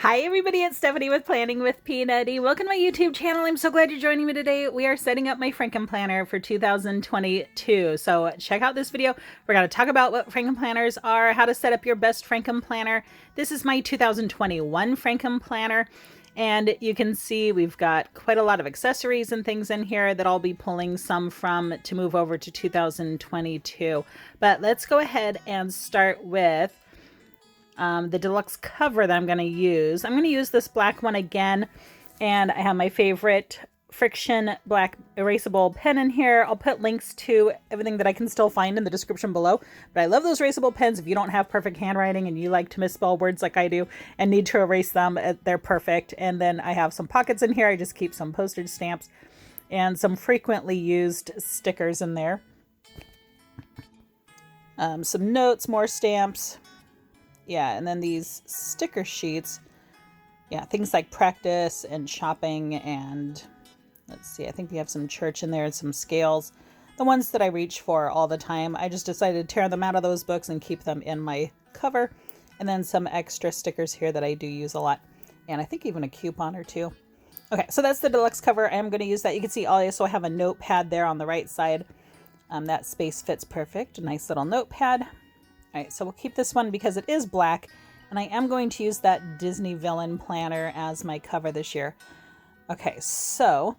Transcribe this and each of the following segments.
Hi everybody, it's Stephanie with Planning with Peanutty. Welcome to my YouTube channel. I'm so glad you're joining me today. We are setting up my Frankenplanner for 2022. So check out this video. We're going to talk about what Frankenplanners are, how to set up your best Frankenplanner. This is my 2021 Frankenplanner. And you can see we've got quite a lot of accessories and things in here that I'll be pulling some from to move over to 2022. But let's go ahead and start with the deluxe cover that I'm going to use. I'm going to use this black one again, and I have my favorite friction black erasable pen in here. I'll put links to everything that I can still find in the description below, but I love those erasable pens. If you don't have perfect handwriting and you like to misspell words like I do and need to erase them, they're perfect. And then I have some pockets in here. I just keep some postage stamps and some frequently used stickers in there. Some notes, more stamps. Yeah, and then these sticker sheets, yeah, things like practice and shopping and let's see, I think we have some church in there and some scales. The ones that I reach for all the time. I just decided to tear them out of those books and keep them in my cover. And then some extra stickers here that I do use a lot. And I think even a coupon or two. Okay, so that's the deluxe cover. I am going to use that. You can see I also have a notepad there on the right side. That space fits perfect. A nice little notepad. All right, so we'll keep this one because it is black, and I am going to use that Disney villain planner as my cover this year. Okay, so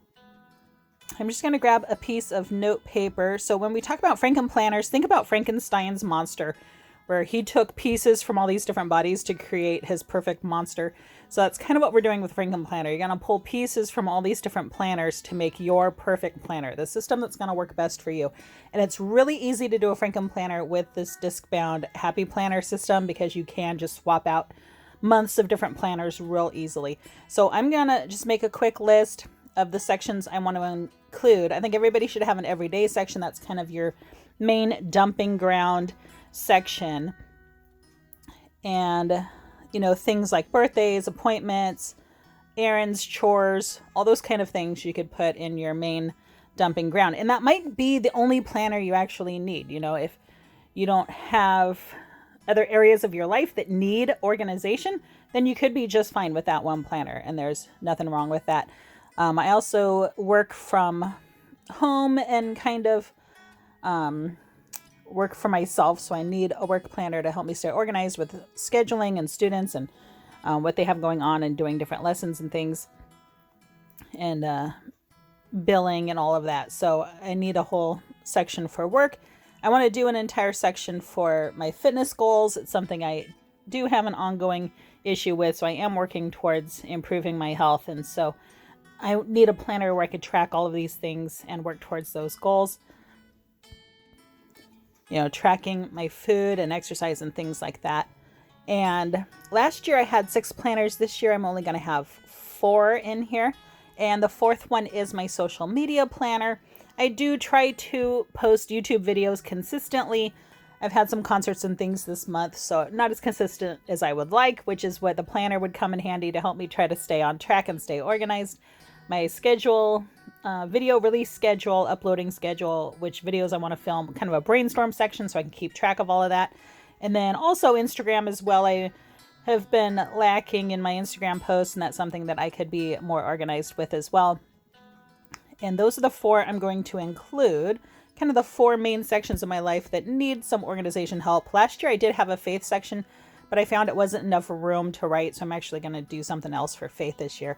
I'm just going to grab a piece of note paper. So when we talk about Frankenplanners, think about Frankenstein's monster, where he took pieces from all these different bodies to create his perfect monster. So that's kind of what we're doing with Frankenplanner. You're going to pull pieces from all these different planners to make your perfect planner, the system that's going to work best for you. And it's really easy to do a Frankenplanner with this disc-bound Happy Planner system because you can just swap out months of different planners real easily. So I'm going to just make a quick list of the sections I want to include. I think everybody should have an everyday section. That's kind of your main dumping ground section. And you know, things like birthdays, appointments, errands, chores, all those kind of things you could put in your main dumping ground. And that might be the only planner you actually need. You know, if you don't have other areas of your life that need organization, then you could be just fine with that one planner. And there's nothing wrong with that. I also work from home and kind of work for myself, so I need a work planner to help me stay organized with scheduling and students and what they have going on and doing different lessons and things and billing and all of that. So I need a whole section for work. I want to do an entire section for my fitness goals. It's something I do have an ongoing issue with, so I am working towards improving my health, and so I need a planner where I could track all of these things and work towards those goals. You know, tracking my food and exercise and things like that. And last year I had 6 planners. This year I'm only going to have 4 in here. And the 4th one is my social media planner. I do try to post YouTube videos consistently. I've had some concerts and things this month, so not as consistent as I would like, which is what the planner would come in handy to help me try to stay on track and stay organized. My schedule, video release schedule, uploading schedule, which videos I want to film, kind of a brainstorm section so I can keep track of all of that. And then also Instagram as well. I have been lacking in my Instagram posts, and that's something that I could be more organized with as well. And those are the 4 I'm going to include, kind of the 4 main sections of my life that need some organization help. Last year I did have a faith section, but I found it wasn't enough room to write, so I'm actually going to do something else for faith this year.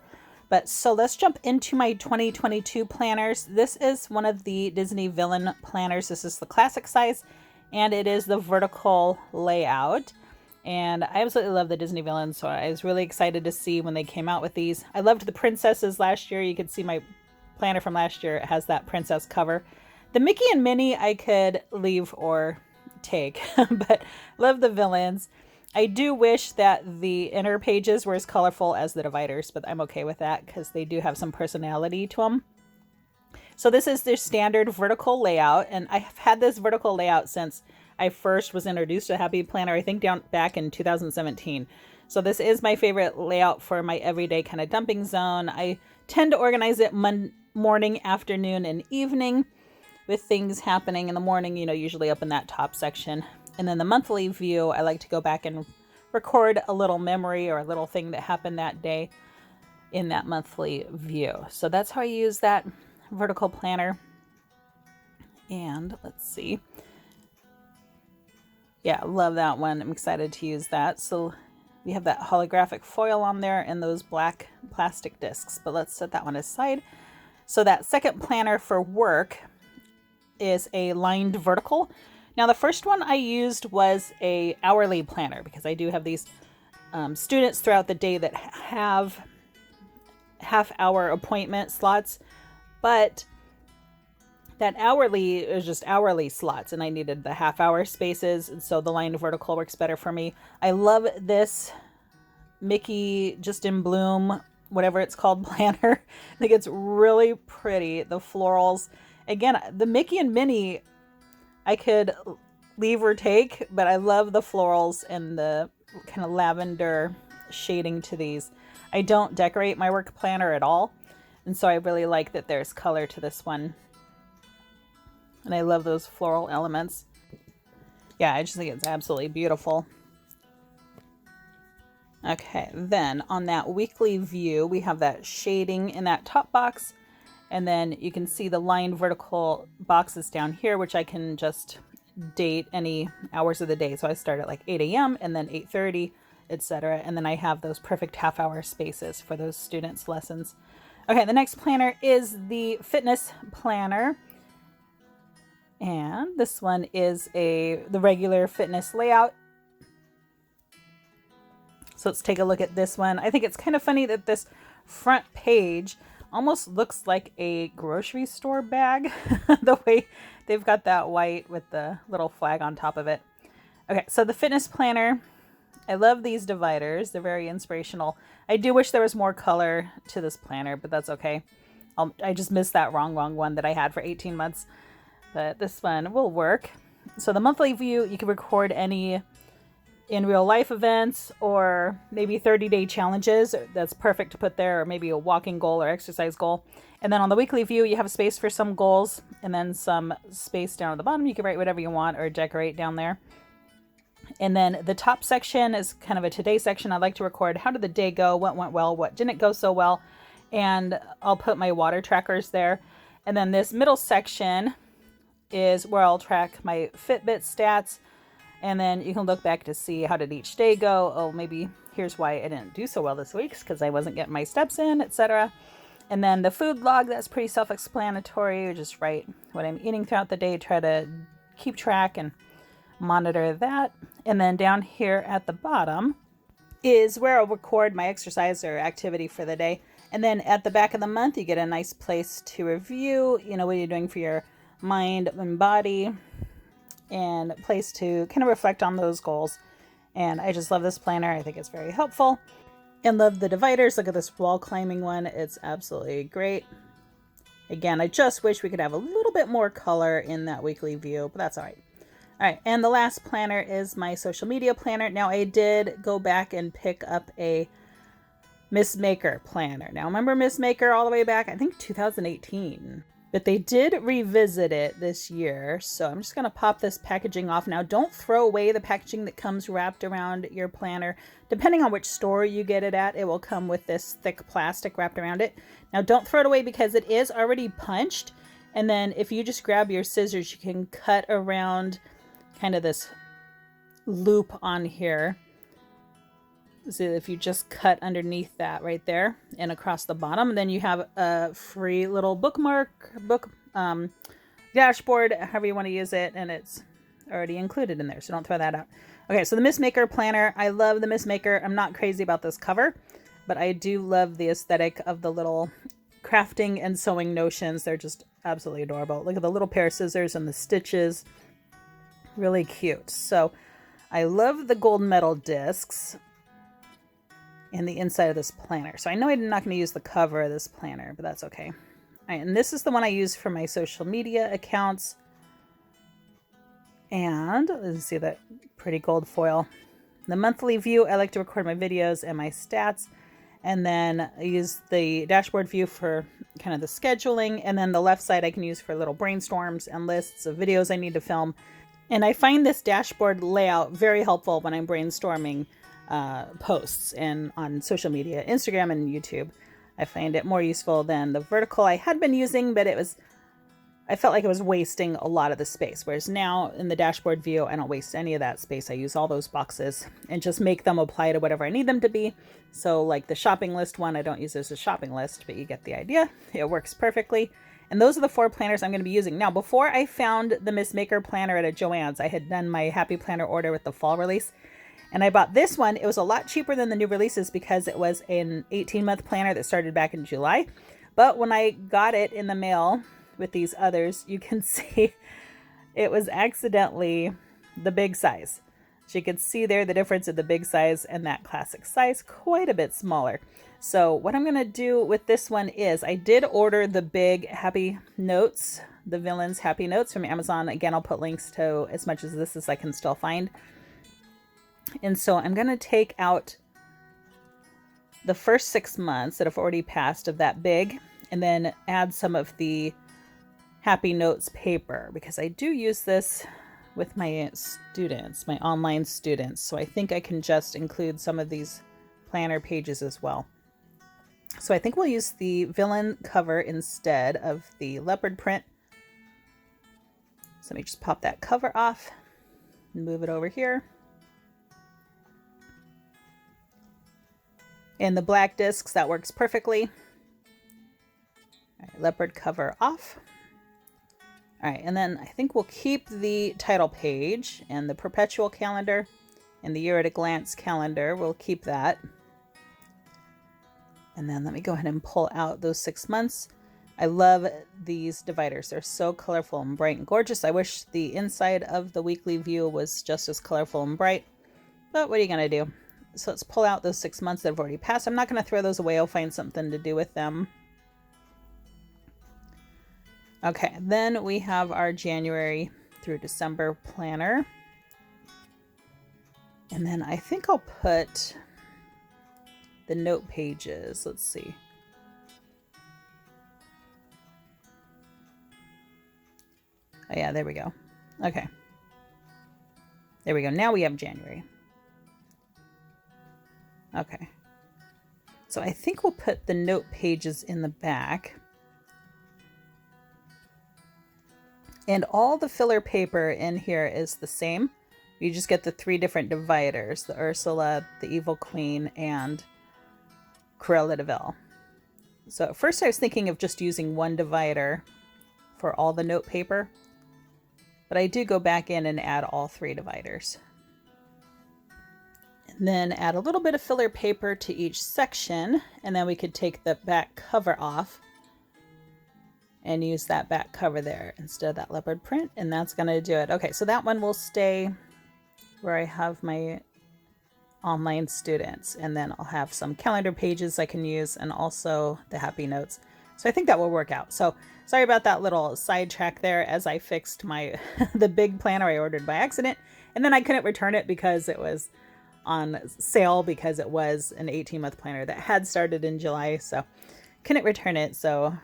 But so let's jump into my 2022 planners. This is one of the Disney villain planners. This is the classic size, and it is the vertical layout. And I absolutely love the Disney villains, so I was really excited to see when they came out with these. I loved the princesses last year. You could see my planner from last year. It has that princess cover. The Mickey and Minnie I could leave or take, but love the villains. I do wish that the inner pages were as colorful as the dividers, but I'm okay with that because they do have some personality to them. So this is their standard vertical layout, and I've had this vertical layout since I first was introduced to Happy Planner, I think back in 2017. So this is my favorite layout for my everyday kind of dumping zone. I tend to organize it morning, afternoon, and evening with things happening in the morning, you know, usually up in that top section. And then the monthly view, I like to go back and record a little memory or a little thing that happened that day in that monthly view. So that's how I use that vertical planner. And let's see. Yeah, I love that one. I'm excited to use that. So we have that holographic foil on there and those black plastic discs, but let's set that one aside. So that second planner for work is a lined vertical. Now the first one I used was a hourly planner because I do have these students throughout the day that have half-hour appointment slots, but that hourly is just hourly slots and I needed the half-hour spaces, and so the lined vertical works better for me. I love this Mickey Just in Bloom, whatever it's called, planner. I think it's really pretty. The florals, again, the Mickey and Minnie I could leave or take, but I love the florals and the kind of lavender shading to these. I don't decorate my work planner at all, and so I really like that there's color to this one. And I love those floral elements. Yeah, I just think it's absolutely beautiful. Okay, then on that weekly view, we have that shading in that top box. And then you can see the lined vertical boxes down here, which I can just date any hours of the day. So I start at like 8 a.m. and then 8:30, etc. And then I have those perfect half-hour spaces for those students' lessons. Okay, the next planner is the fitness planner. And this one is the regular fitness layout. So let's take a look at this one. I think it's kind of funny that this front page almost looks like a grocery store bag, the way they've got that white with the little flag on top of it. Okay, so the fitness planner, I love these dividers. They're very inspirational. I do wish there was more color to this planner, but that's okay. I just missed that wrong one that I had for 18 months, but this one will work. So the monthly view, you can record any in real life events or maybe 30-day challenges. That's perfect to put there, or maybe a walking goal or exercise goal. And then on the weekly view, you have a space for some goals and then some space down at the bottom. You can write whatever you want or decorate down there. And then the top section is kind of a today section. I like to record how did the day go, what went well, what didn't go so well. And I'll put my water trackers there. And then this middle section is where I'll track my Fitbit stats. And then you can look back to see how did each day go. Oh, maybe here's why I didn't do so well this week, because I wasn't getting my steps in, etc. And then the food log, that's pretty self-explanatory. You just write what I'm eating throughout the day, try to keep track and monitor that. And then down here at the bottom is where I'll record my exercise or activity for the day. And then at the back of the month, you get a nice place to review, what you're doing for your mind and body, and a place to kind of reflect on those goals. And I just love this planner. I think it's very helpful. And love the dividers. Look at this wall climbing one. It's absolutely great. Again, I just wish we could have a little bit more color in that weekly view, but that's all right. All right, and the last planner is my social media planner. Now, I did go back and pick up a Miss Maker planner. Now, remember Miss Maker all the way back, I think 2018. But they did revisit it this year, so I'm just going to pop this packaging off. Now, don't throw away the packaging that comes wrapped around your planner. Depending on which store you get it at, it will come with this thick plastic wrapped around it. Now, don't throw it away because it is already punched. And then if you just grab your scissors, you can cut around kind of this loop on here. So if you just cut underneath that right there and across the bottom, then you have a free little book dashboard, however you want to use it, and it's already included in there, so don't throw that out. Okay, so the Miss Maker planner, I love the Miss Maker. I'm not crazy about this cover, but I do love the aesthetic of the little crafting and sewing notions. They're just absolutely adorable. Look at the little pair of scissors and the stitches. Really cute. So I love the gold medal discs in the inside of this planner. So I know I'm not going to use the cover of this planner, but that's okay. All right, and this is the one I use for my social media accounts. And let's see that pretty gold foil. The monthly view, I like to record my videos and my stats. And then I use the dashboard view for kind of the scheduling. And then the left side I can use for little brainstorms and lists of videos I need to film. And I find this dashboard layout very helpful when I'm brainstorming posts and on social media, Instagram and YouTube. I find it more useful than the vertical I had been using, but I felt like it was wasting a lot of the space. Whereas now in the dashboard view, I don't waste any of that space. I use all those boxes and just make them apply to whatever I need them to be. So like the shopping list one, I don't use as a shopping list, but you get the idea. It works perfectly. And those are the 4 planners I'm going to be using. Now, before I found the Miss Maker planner at a Joann's, I had done my Happy Planner order with the fall release. And I bought this one. It was a lot cheaper than the new releases because it was an 18-month planner that started back in July. But when I got it in the mail with these others, you can see it was accidentally the big size. So you can see there the difference in the big size and that classic size, quite a bit smaller. So what I'm going to do with this one is I did order the big Happy Notes, the Villains Happy Notes from Amazon. Again, I'll put links to as much of this as I can still find. And so I'm going to take out the first 6 months that have already passed of that big and then add some of the Happy Notes paper because I do use this with my students, my online students. So I think I can just include some of these planner pages as well. So I think we'll use the villain cover instead of the leopard print. So let me just pop that cover off and move it over here. And the black discs, that works perfectly. All right, leopard cover off. All right, and then I think we'll keep the title page and the perpetual calendar and the year at a glance calendar. We'll keep that. And then let me go ahead and pull out those 6 months. I love these dividers. They're so colorful and bright and gorgeous. I wish the inside of the weekly view was just as colorful and bright, but what are you going to do? So let's pull out those 6 months that have already passed. I'm not going to throw those away. I'll find something to do with them. Okay, then we have our January through December planner. And then I think I'll put the note pages. Let's see. Oh yeah, there we go. Okay. There we go. Now we have January. Okay. So I think we'll put the note pages in the back. And all the filler paper in here is the same. You just get the 3 different dividers, the Ursula, the Evil Queen, and Cruella de Vil. So at first I was thinking of just using 1 divider for all the note paper, but I do go back in and add all 3 dividers. And then add a little bit of filler paper to each section, and then we could take the back cover off and use that back cover there instead of that leopard print, and that's going to do it. Okay, so that one will stay where I have my online students, and then I'll have some calendar pages I can use and also the happy notes. So I think that will work out. So sorry about that little sidetrack there as I fixed my the big planner I ordered by accident, and then I couldn't return it because it was on sale because it was an 18-month planner that had started in July, so couldn't return it. So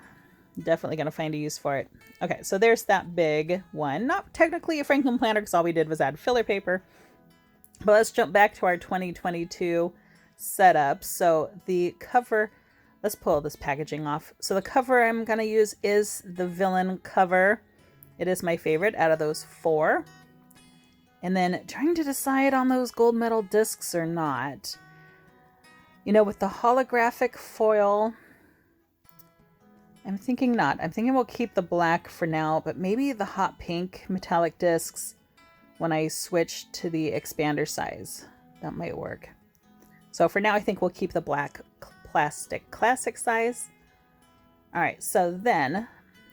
definitely going to find a use for it. Okay, so there's that big one. Not technically a Frankenplanner because all we did was add filler paper. But let's jump back to our 2022 setup. So the cover, let's pull this packaging off. So the cover I'm going to use is the villain cover. It is my favorite out of those 4. And then trying to decide on those gold medal discs or not. You know, with the holographic foil, I'm thinking not. I'm thinking we'll keep the black for now, but maybe the hot pink metallic discs when I switch to the expander size. That might work. So for now, I think we'll keep the black plastic classic size. All right, so then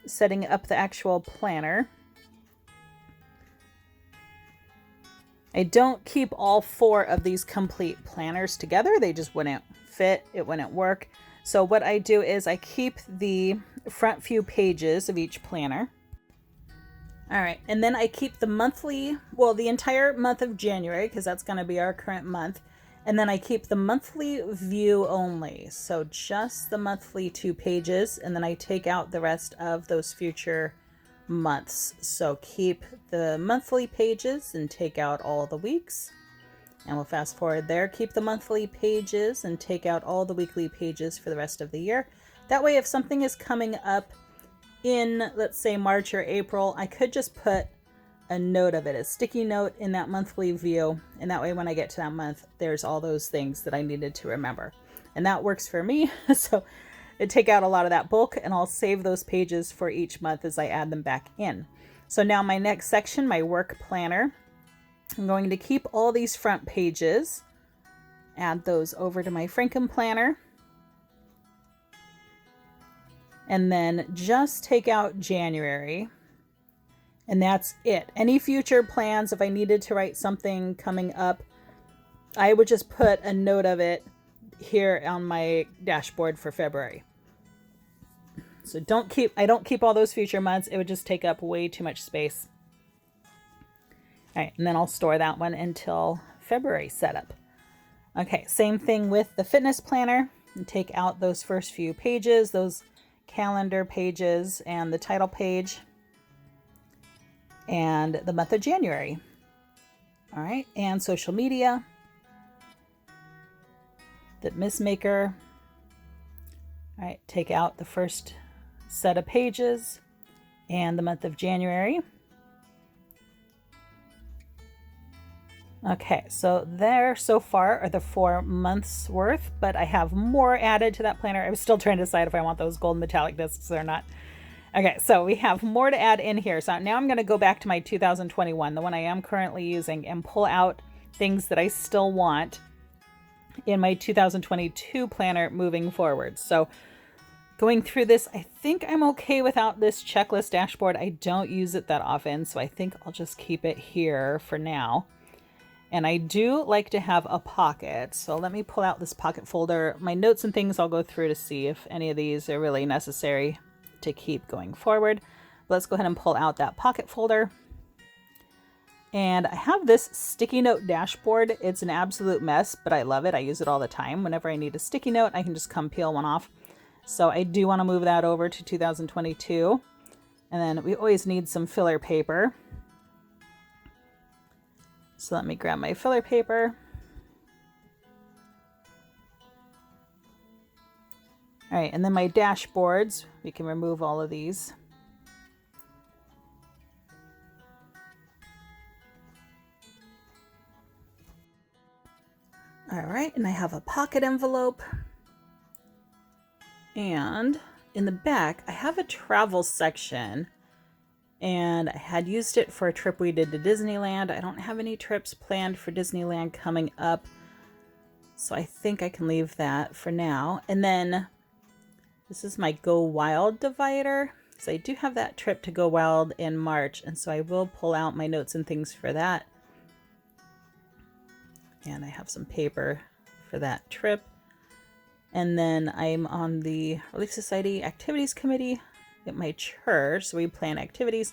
setting up the actual planner. I don't keep all 4 of these complete planners together. They just wouldn't fit. It wouldn't work. So what I do is I keep the front few pages of each planner. All right, and then I keep the monthly, well, the entire month of January, because that's going to be our current month. And then I keep the monthly view only. So just the monthly 2 pages, and then I take out the rest of those future months. So keep the monthly pages and take out all the weeks. And we'll fast forward there, keep the monthly pages and take out all the weekly pages for the rest of the year. That way, if something is coming up in, let's say, March or April, I could just put a note of it, a sticky note in that monthly view. And that way, when I get to that month, there's all those things that I needed to remember. And that works for me. So it take out a lot of that bulk, and I'll save those pages for each month as I add them back in. So now my next section, my work planner, I'm going to keep all these front pages, add those over to my Frankenplanner, and then just take out January, and that's it. Any future plans, if I needed to write something coming up, I would just put a note of it here on my dashboard for February. So I don't keep all those future months. It would just take up way too much space. All right, and then I'll store that one until February setup. Okay, same thing with the fitness planner. And take out those first few pages, those calendar pages and the title page and the month of January. All right, and social media, the Miss Maker. All right, take out the first set of pages and the month of January. Okay, so there so far are the 4 months worth, but I have more added to that planner. I was still trying to decide if I want those gold metallic discs or not. Okay, so we have more to add in here. So now I'm going to go back to my 2021, the one I am currently using, and pull out things that I still want in my 2022 planner moving forward. So going through this, I think I'm okay without this checklist dashboard. I don't use it that often, so I think I'll just keep it here for now. And I do like to have a pocket. So let me pull out this pocket folder. My notes and things I'll go through to see if any of these are really necessary to keep going forward. But let's go ahead and pull out that pocket folder. And I have this sticky note dashboard. It's an absolute mess, but I love it. I use it all the time. Whenever I need a sticky note, I can just come peel one off. So I do want to move that over to 2022. And then we always need some filler paper. So let me grab my filler paper. All right, and then my dashboards, we can remove all of these. All right, and I have a pocket envelope. And in the back, I have a travel section. And I had used it for a trip we did to Disneyland. I don't have any trips planned for Disneyland coming up, so I think I can leave that for now. And then this is my Go Wild divider. So I do have that trip to Go Wild in March, and so I will pull out my notes and things for that. And I have some paper for that trip. And then I'm on the Relief Society Activities Committee at my church, so we plan activities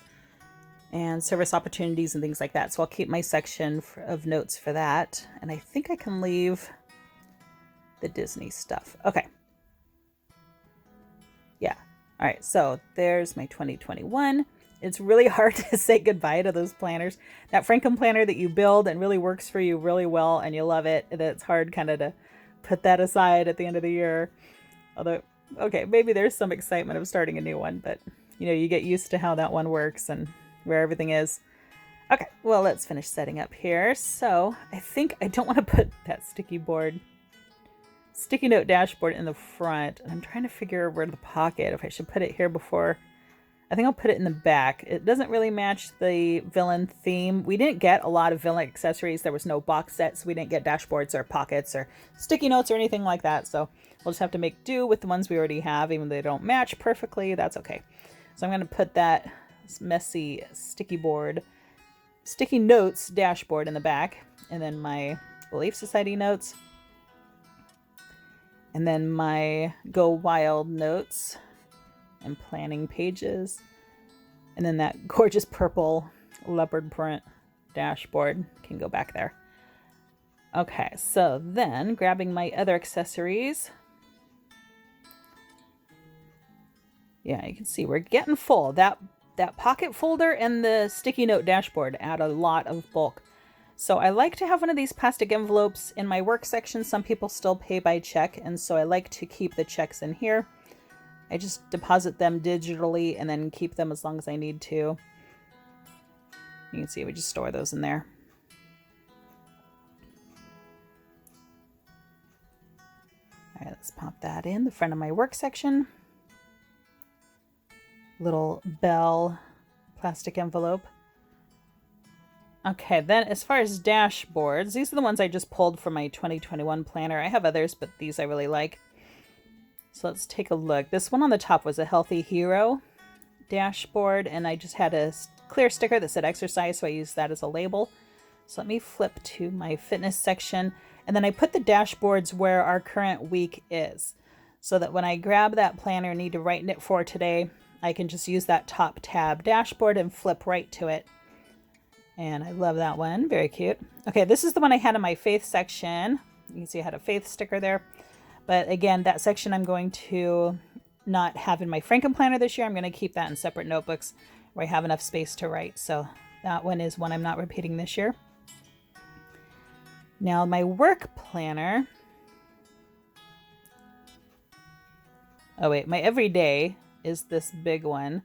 and service opportunities and things like that. So I'll keep my section of notes for that. And I think I can leave the Disney stuff. Okay. Yeah. All right. So there's my 2021. It's really hard to say goodbye to those planners. That Frankenplanner that you build and really works for you really well and you love it. It's hard kind of to put that aside at the end of the year. Although, okay, maybe there's some excitement of starting a new one, but you know, you get used to how that one works and where everything is. Okay, well, let's finish setting up here. So I think I don't want to put that sticky note dashboard in the front. I'm trying to figure where the pocket, if I should put it here before. I think I'll put it in the back. It doesn't really match the villain theme. We didn't get a lot of villain accessories. There was no box set, so we didn't get dashboards or pockets or sticky notes or anything like that. So we'll just have to make do with the ones we already have, even though they don't match perfectly. That's okay. So I'm going to put that messy sticky notes dashboard in the back, and then my Relief Society notes, and then my Go Wild notes and planning pages, and then that gorgeous purple leopard print dashboard can go back there. Okay, so then grabbing my other accessories. Yeah, you can see we're getting full. That pocket folder and the sticky note dashboard add a lot of bulk. So I like to have one of these plastic envelopes in my work section. Some people still pay by check, and so I like to keep the checks in here. I just deposit them digitally and then keep them as long as I need to. You can see we just store those in there. All right, let's pop that in the front of my work section. Little bell plastic envelope. Okay, then as far as dashboards, these are the ones I just pulled from my 2021 planner. I have others, but these I really like. So let's take a look. This one on the top was a Healthy Hero dashboard, and I just had a clear sticker that said exercise, so I used that as a label. So let me flip to my fitness section, and then I put the dashboards where our current week is, so that when I grab that planner and need to write in it for today, I can just use that top tab dashboard and flip right to it. And I love that one. Very cute. Okay, this is the one I had in my faith section. You can see I had a faith sticker there. But again, that section I'm going to not have in my Frankenplanner this year. I'm going to keep that in separate notebooks where I have enough space to write. So that one is one I'm not repeating this year. Now my work planner. Oh wait, my everyday is this big one.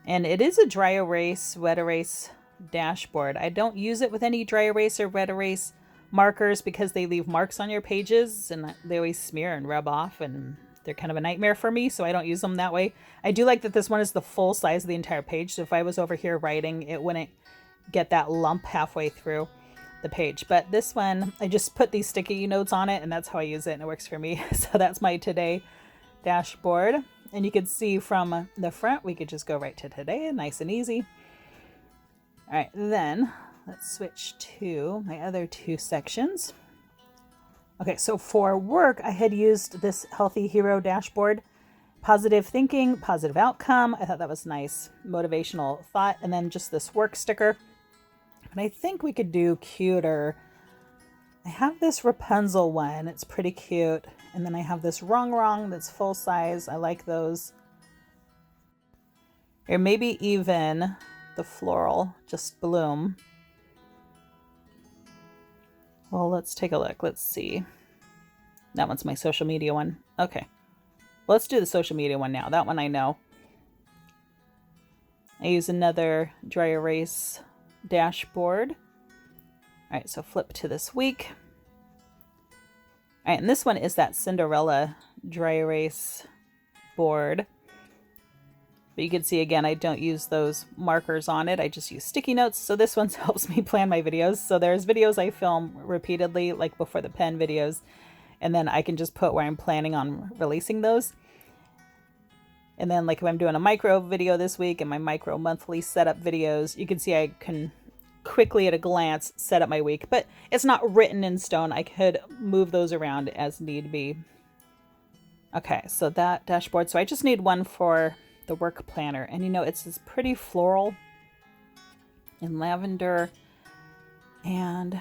And it is a dry erase, wet erase dashboard. I don't use it with any dry erase or wet erase markers because they leave marks on your pages and they always smear and rub off, and they're kind of a nightmare for me, so I don't use them that way. I do like that this one is the full size of the entire page, so if I was over here writing, it wouldn't get that lump halfway through the page. But this one, I just put these sticky notes on it, and that's how I use it, and it works for me. So that's my today dashboard. And you can see from the front, we could just go right to today, nice and easy. All right, then let's switch to my other two sections. Okay, so for work, I had used this Healthy Hero dashboard, positive thinking, positive outcome. I thought that was nice, motivational thought, and then just this work sticker. But I think we could do cuter. I have this Rapunzel one. It's pretty cute. And then I have this Wrong that's full size. I like those. Or maybe even the floral, just bloom. Well, let's take a look. Let's see. That one's my social media one. Okay. Well, let's do the social media one now. That one I know. I use another dry erase dashboard. All right, so flip to this week. All right, and this one is that Cinderella dry erase board. But you can see, again, I don't use those markers on it. I just use sticky notes. So this one helps me plan my videos. So there's videos I film repeatedly, like before the pen videos. And then I can just put where I'm planning on releasing those. And then like if I'm doing a micro video this week and my micro monthly setup videos, you can see I can quickly at a glance set up my week, but it's not written in stone. I could move those around as need be. Okay, so that dashboard. So I just need one for the work planner, and you know, it's this pretty floral and lavender, and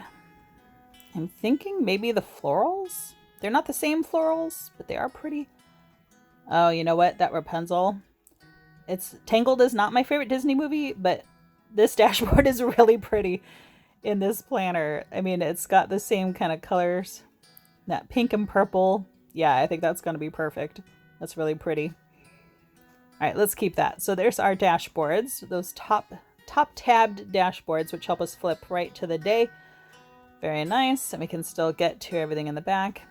I'm thinking maybe the florals. They're not the same florals, but they are pretty. Oh, you know what? That Rapunzel. It's Tangled is not my favorite Disney movie, but this dashboard is really pretty in this planner. I mean, it's got the same kind of colors, that pink and purple. Yeah, I think that's going to be perfect. That's really pretty. All right, let's keep that. So there's our dashboards, those top tabbed dashboards, which help us flip right to the day. Very nice. And we can still get to everything in the back.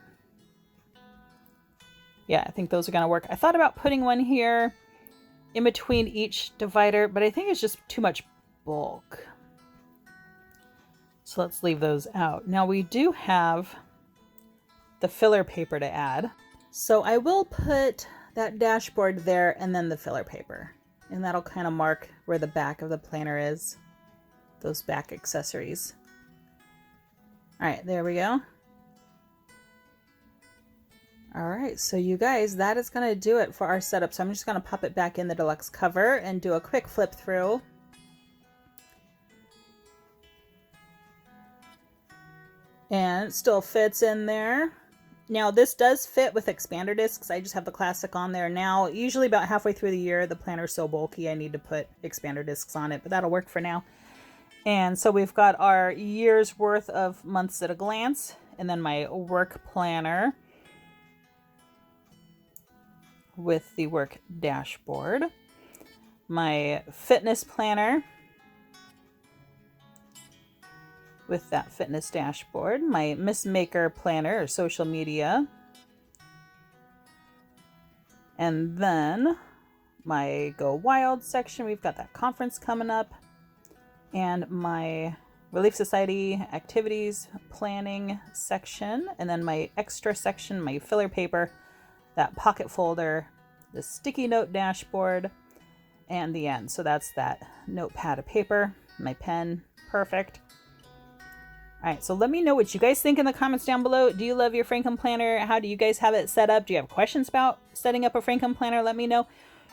Yeah, I think those are going to work. I thought about putting one here in between each divider, but I think it's just too much bulk. So let's leave those out. Now we do have the filler paper to add. So I will put that dashboard there and then the filler paper. And that'll kind of mark where the back of the planner is. Those back accessories. All right, there we go. All right, so you guys, that is going to do it for our setup. So I'm just going to pop it back in the deluxe cover and do a quick flip through. And it still fits in there. Now this does fit with expander discs. I just have the classic on there now. Usually about halfway through the year, the planner's so bulky I need to put expander discs on it, but that'll work for now. And so we've got our year's worth of months at a glance, and then my work planner with the work dashboard, my fitness planner with that fitness dashboard, my Miss Maker planner or social media, and then my Go Wild section. We've got that conference coming up, and my Relief Society activities planning section, and then my extra section, my filler paper, that pocket folder, the sticky note dashboard, and the end. So that's that notepad of paper, my pen, perfect. All right, so let me know what you guys think in the comments down below. Do you love your Frankenplanner? How do you guys have it set up? Do you have questions about setting up a Frankenplanner? Let me know.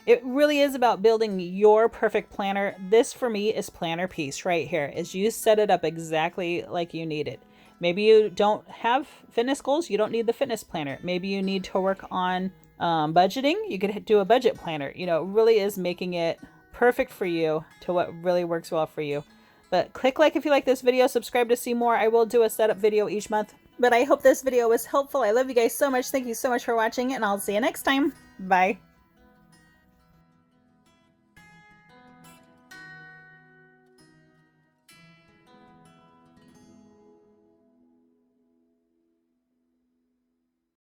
It really is about building your perfect planner. This for me is planner piece right here, is you set it up exactly like you need it. Maybe you don't have fitness goals, you don't need the fitness planner. Maybe you need to work on budgeting, you could do a budget planner. You know, it really is making it perfect for you to what really works well for you. But click like if you like this video, subscribe to see more. I will do a setup video each month. But I hope this video was helpful. I love you guys so much. Thank you so much for watching, and I'll see you next time. Bye.